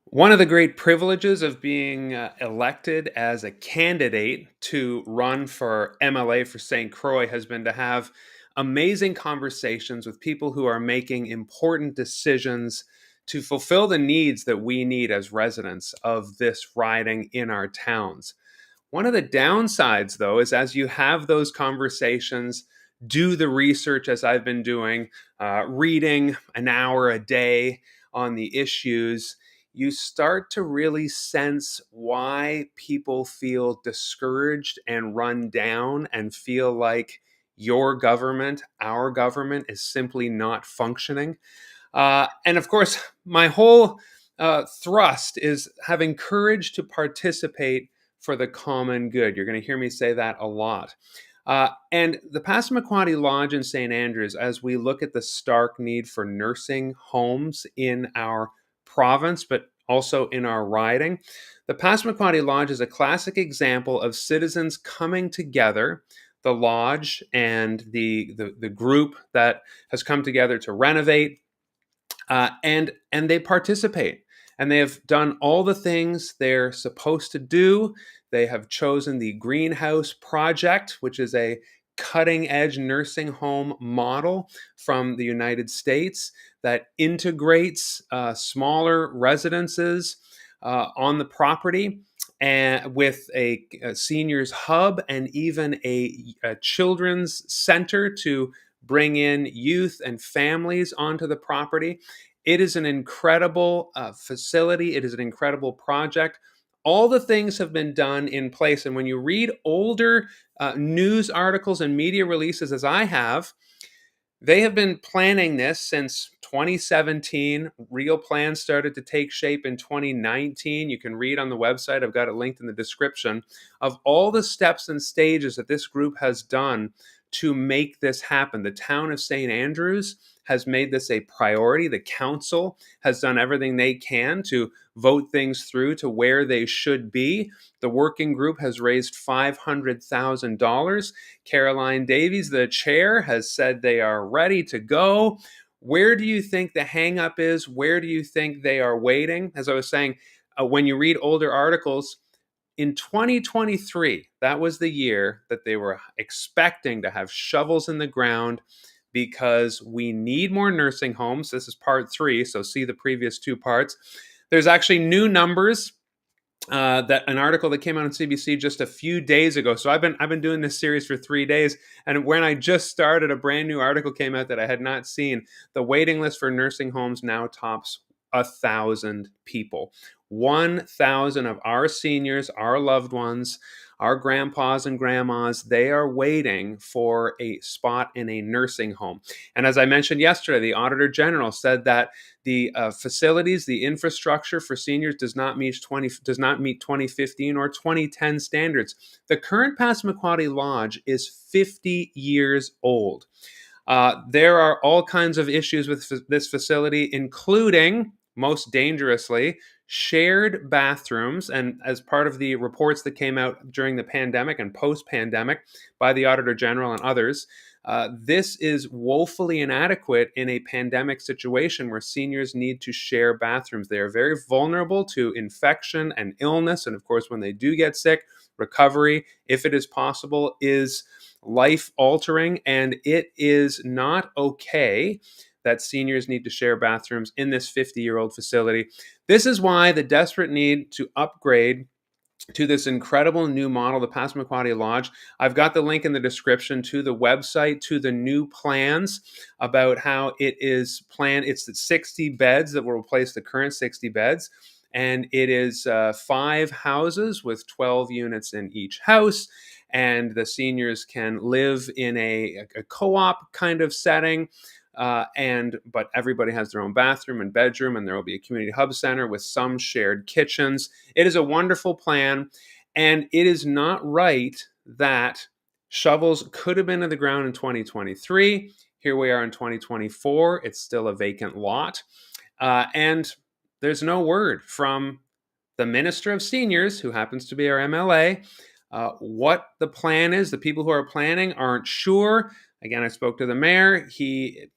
One of the great privileges of being elected as a candidate to run for MLA for Saint Croix has been to have amazing conversations with people who are making important decisions to fulfill the needs that we need as residents of this riding in our towns. One of the downsides, though, is as you have those conversations, do the research as I've been doing, reading an hour a day on the issues, you start to really sense why people feel discouraged and run down and feel like your government, our government, is simply not functioning. And of course, my whole thrust is having courage to participate for the common good. You're going to hear me say that a lot. And the Passamaquoddy Lodge in St. Andrews, as we look at the stark need for nursing homes in our province, but also in our riding, the Passamaquoddy Lodge is a classic example of citizens coming together. The lodge and the group that has come together to renovate, and they participate, and they have done all the things they're supposed to do. They have chosen the greenhouse project, which is a cutting edge nursing home model from the United States that integrates smaller residences on the property, and with a seniors hub and even a children's center to bring in youth and families onto the property. It is an incredible facility. It is an incredible project. All the things have been done in place. And when you read older news articles and media releases, as I have, they have been planning this since 2017. Real plans started to take shape in 2019. You can read on the website, I've got it linked in the description, of all the steps and stages that this group has done to make this happen. The town of St. Andrews has made this a priority. The council has done everything they can to vote things through to where they should be. The working group has raised $500,000. Caroline Davies, the chair, has said they are ready to go. Where do you think the hangup is? Where do you think they are waiting? As I was saying, when you read older articles, in 2023, that was the year that they were expecting to have shovels in the ground because we need more nursing homes. This is part three, so see the previous two parts. There's actually new numbers, that an article that came out on CBC just a few days ago. So I've been doing this series for 3 days, and when I just started, a brand new article came out that I had not seen. The waiting list for nursing homes now tops 1,000 people. 1,000 of our seniors, our loved ones, our grandpas and grandmas, they are waiting for a spot in a nursing home. And as I mentioned yesterday, the Auditor General said that the facilities, the infrastructure for seniors does not meet 2015 or 2010 standards. The current Passamaquoddy Lodge is 50 years old. There are all kinds of issues with this facility, including, most dangerously, shared bathrooms. And as part of the reports that came out during the pandemic and post pandemic by the Auditor General and others, this is woefully inadequate in a pandemic situation where seniors need to share bathrooms. They are very vulnerable to infection and illness. And of course, when they do get sick, recovery, if it is possible, is life altering. And it is not okay that seniors need to share bathrooms in this 50-year-old facility. This is why the desperate need to upgrade to this incredible new model, the Passamaquoddy Lodge. I've got the link in the description to the website, to the new plans about how it is planned. It's the 60 beds that will replace the current 60 beds. And it is 5 houses with 12 units in each house. And the seniors can live in a co-op kind of setting. But everybody has their own bathroom and bedroom, and there will be a community hub center with some shared kitchens. It is a wonderful plan, and it is not right that shovels could have been in the ground in 2023. Here we are in 2024. It's still a vacant lot, and there's no word from the Minister of Seniors, who happens to be our MLA, what the plan is. The people who are planning aren't sure. Again, I spoke to the mayor.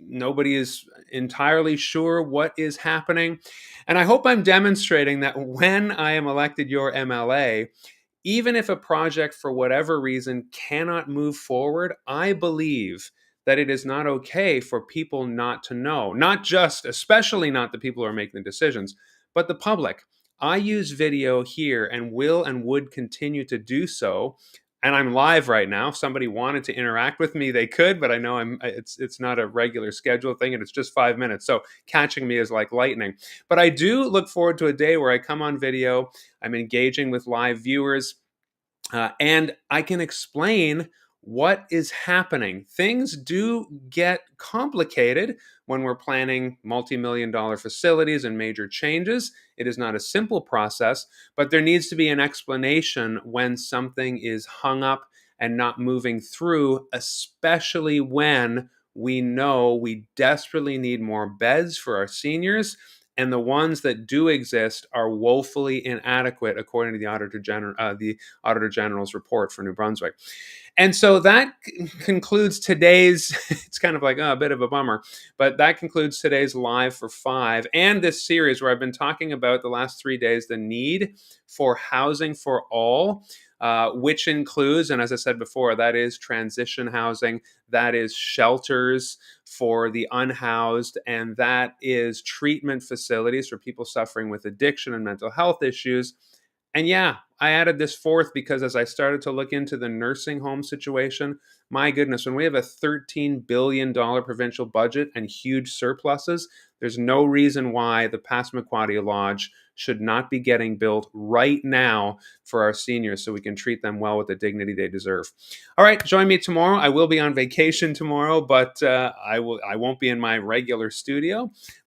Nobody is entirely sure what is happening. And I hope I'm demonstrating that when I am elected your MLA, even if a project for whatever reason cannot move forward, I believe that it is not okay for people not to know, not just, especially not the people who are making the decisions, but the public. I use video here and will and would continue to do so. And I'm live right now. If somebody wanted to interact with me, they could, but I know it's not a regular schedule thing and it's just 5 minutes. So catching me is like lightning. But I do look forward to a day where I come on video, I'm engaging with live viewers, and I can explain what is happening. Things do get complicated when we're planning multi-million dollar facilities and major changes. It is not a simple process, but there needs to be an explanation when something is hung up and not moving through, especially when we know we desperately need more beds for our seniors, and the ones that do exist are woefully inadequate, according to the Auditor General's report for New Brunswick. And so that concludes today's, it's kind of like a bit of a bummer, but that concludes today's Live for Five and this series where I've been talking about the last 3 days the need for housing for all, which includes, and as I said before, that is transition housing, that is shelters for the unhoused, and that is treatment facilities for people suffering with addiction and mental health issues. And yeah, I added this fourth because as I started to look into the nursing home situation, my goodness, when we have a $13 billion provincial budget and huge surpluses, there's no reason why the Passamaquoddy Lodge should not be getting built right now for our seniors so we can treat them well with the dignity they deserve. All right, join me tomorrow. I will be on vacation tomorrow, but I won't be in my regular studio.